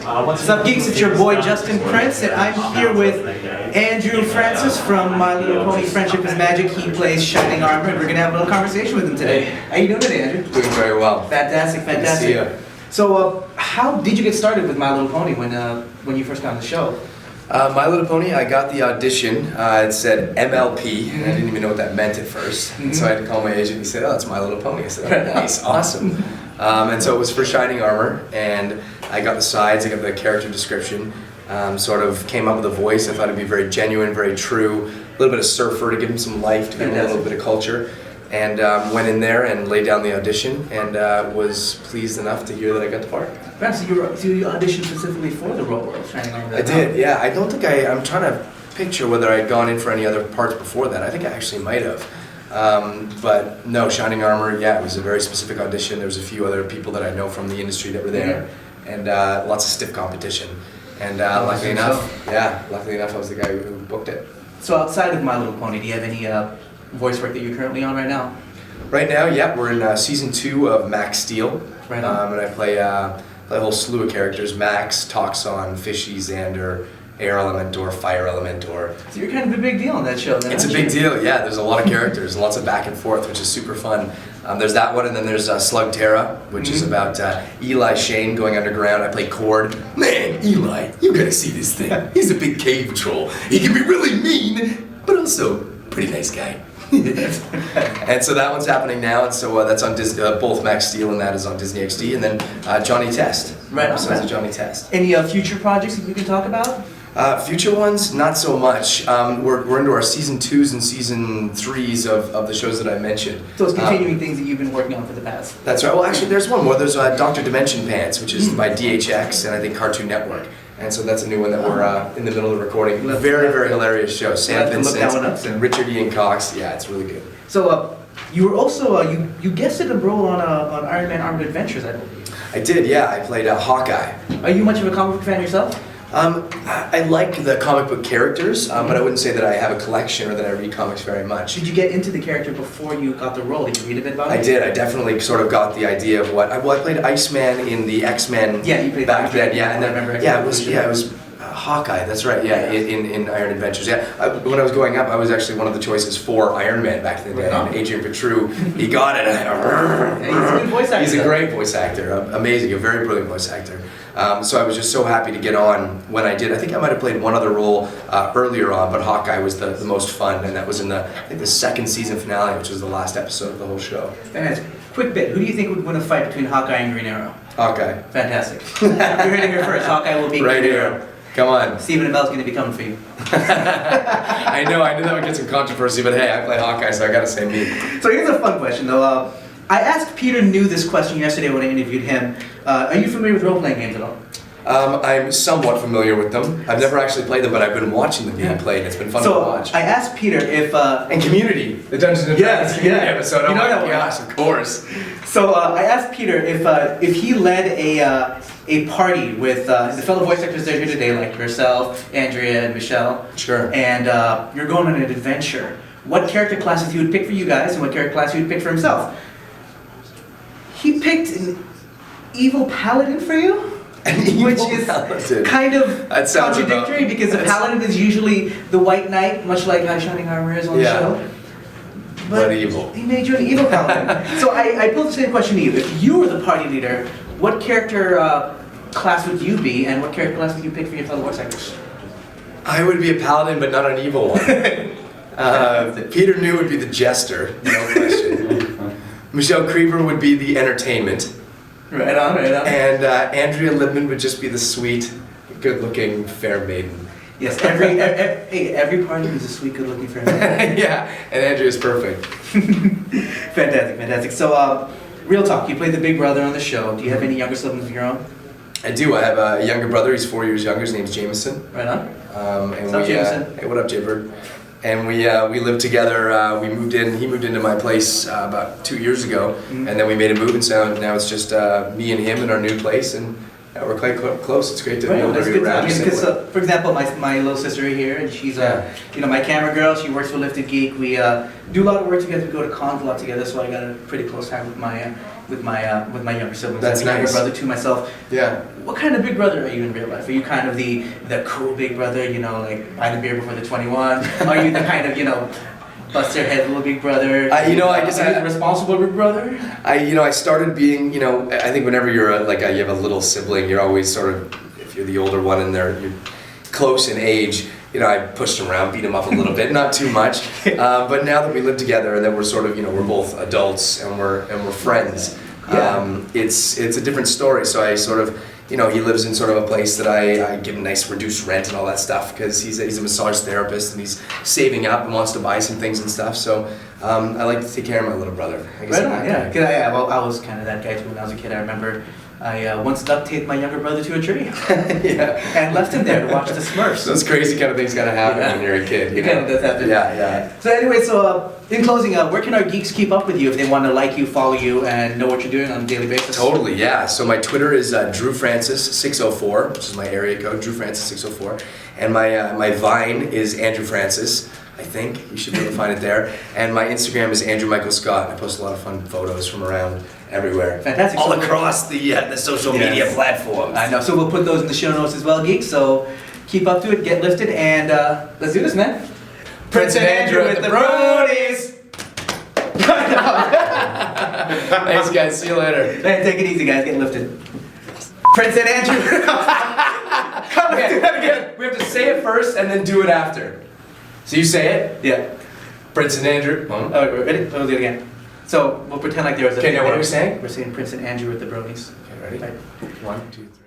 What's up, geeks? It's your boy Justin Prince, and I'm here with Andrew Francis from My Little Pony Friendship is Magic. He plays Shining Armor, and we're gonna have a little conversation with him today. How you doing today, Andrew? Doing very well. Fantastic, fantastic. Good to see you. So, how did you get started with My Little Pony when you first got on the show? My Little Pony, I got the audition. It said MLP, and I didn't even know what that meant at first. And so I had to call my agent. He said, "Oh, it's My Little Pony." I said, "Oh, nice, awesome." And so it was for Shining Armor, and I got the sides, I got the character description, sort of came up with a voice. I thought it'd be very genuine, very true, a little bit of surfer to give him some life, to give him a little bit of culture. And went in there and laid down the audition, and was pleased enough to hear that I got the part. Perhaps you auditioned specifically for the role of Shining Armor. I did, yeah. I don't think I'm trying to picture whether I'd gone in for any other parts before that. I think I actually might have. But no, Shining Armor, yeah, it was a very specific audition. There was a few other people that I know from the industry that were there, and lots of stiff competition. And luckily enough, I was the guy who booked it. So outside of My Little Pony, do you have any voice work that you're currently on right now? Right now, yeah, we're in season 2 of Max Steel. Right on. And I play a whole slew of characters: Max, Toxon, Fishy, Xander, Air Elementor, Fire Elementor. So you're kind of a big deal on that show, then. It's a big deal, yeah. There's a lot of characters, lots of back and forth, which is super fun. There's that one, and then there's Slug Terra, which is about Eli Shane going underground. I play Cord. Man, Eli, you gotta see this thing. He's a big cave troll. He can be really mean, but also pretty nice guy. And so that one's happening now, and so that's on Disney, both Max Steel and that is on Disney XD, and then Johnny Test. Right on. So Johnny Test. Any future projects that you can talk about? Future ones, not so much. We're into our season 2s and season 3s of the shows that I mentioned. So it's continuing things that you've been working on for the past. That's right. Well, actually, there's one more. There's Dr. Dimension Pants, which is by DHX and I think Cartoon Network. And so that's a new one that we're in the middle of recording. Very, very hilarious show. Sam Vincent, look that one up soon. Richard Ian Cox. Yeah, it's really good. So you were also you guested a role on Iron Man Armored Adventures, I believe. I did. Yeah, I played Hawkeye. Are you much of a comic book fan yourself? I like the comic book characters, but I wouldn't say that I have a collection or that I read comics very much. Did you get into the character before you got the role? Did you read a bit about it? I did. I definitely sort of got the idea of what. I played Iceman in the X-Men. Yeah, you played back then. Yeah, and then I remember. it was Hawkeye. That's right. Yeah, in Iron Adventures. Yeah, when I was growing up, I was actually one of the choices for Iron Man back in the day. And Adrian Petru, he got it. Yeah, he's a good voice actor. He's a great voice actor. Amazing, a very brilliant voice actor. So I was just so happy to get on when I did. I think I might have played one other role earlier on, but Hawkeye was the most fun, and that was in the second season finale, which was the last episode of the whole show. Fantastic. Quick bit, who do you think would win a fight between Hawkeye and Green Arrow? Hawkeye. Fantastic. You're hearing it here first. Hawkeye will beat right Green here. Arrow. Come on. Stephen Amell's going to be coming for you. I knew that would get some controversy, but hey, I play Hawkeye, so I gotta say me. So here's a fun question, though. I asked Peter New this question yesterday when I interviewed him. Are you familiar with role-playing games at all? I'm somewhat familiar with them. I've never actually played them, but I've been watching them being played. It's been fun to watch. I asked Peter if... and Community, the Dungeons & Dragons Community episode. You know my gosh, of course. So I asked Peter if he led a party with the fellow voice actors that are here today, like yourself, Andrea, and Michelle. Sure. And you're going on an adventure. What character classes he would pick for you guys, and what character class he would pick for himself? He picked an evil paladin for you? Which is kind of contradictory because the paladin is usually the white knight, much like how Shining Armor is on the show. But evil. He made you an evil paladin. So I posed the same question to you. If you were the party leader, what character class would you be, and what character class would you pick for your fellow voice actors? I would be a paladin, but not an evil one. Peter New would be the jester, no question. Michelle Creeper would be the entertainment. Right on. And Andrea Libman would just be the sweet, good-looking, fair maiden. Yes, every party is a sweet, good-looking fair maiden. Yeah, and Andrea's perfect. Fantastic. So, real talk, you played the big brother on the show. Do you have any younger siblings of your own? I do. I have a younger brother. He's 4 years younger. His name's Jameson. Right on. And What's up, Jameson? Hey, what up, Jaybird? And we lived together. We moved in. He moved into my place about 2 years ago, and then we made a move, and so now it's just me and him in our new place, and we're quite close. It's great to be able to be around. Because, for example, my little sister here, and she's my camera girl. She works for Lifted Geek. We do a lot of work together. We go to cons a lot together, so I got a pretty close time with my with my younger siblings. That's I'm a younger nice. brother to myself. Yeah. What kind of big brother are you in real life? Are you kind of the cool big brother, you know, like buy the beer before the 21? Are you the kind of, you know, bust their head little big brother? You know, I guess are you the responsible big brother? I started being, you know, I think whenever you're you have a little sibling, you're always sort of, if you're the older one and you're close in age, you know, I pushed him around, beat him up a little bit, not too much. But now that we live together and that we're sort of, you know, we're both adults and we're friends, it's a different story. So I sort of, you know, he lives in sort of a place that I give him nice reduced rent and all that stuff because he's a massage therapist and he's saving up and wants to buy some things and stuff. So I like to take care of my little brother. I guess Right on, yeah. 'Cause I was kind of that guy too when I was a kid. I remember I once duct taped my younger brother to a tree. Yeah. And left him there to watch the Smurfs. Those crazy kind of things gotta happen when you're a kid. You It kind know? of does happen. Yeah. So anyway, in closing, where can our geeks keep up with you if they want to like you, follow you, and know what you're doing on a daily basis? Totally, yeah. So my Twitter is DrewFrancis604, which is my area code, DrewFrancis604. And my Vine is Andrew Francis, I think. You should be able to find it there. And my Instagram is Andrew Michael Scott. I post a lot of fun photos from around everywhere. Fantastic. All across the social media platforms. I know. So we'll put those in the show notes as well, geeks. So keep up to it, get lifted, and let's do this, man. Prince and Andrew with the Bronies. Thanks, guys. See you later. Man, take it easy, guys. Get lifted. Prince and Andrew. Come on, do that again. We have to say it first and then do it after. So you say it? Yeah. Prince and Andrew. Oh, ready? We'll do it again. So we'll pretend like there was a. Okay, now what are we saying? We're saying Prince and Andrew with the Bronies. Okay, ready? Right. 1, 2, 3.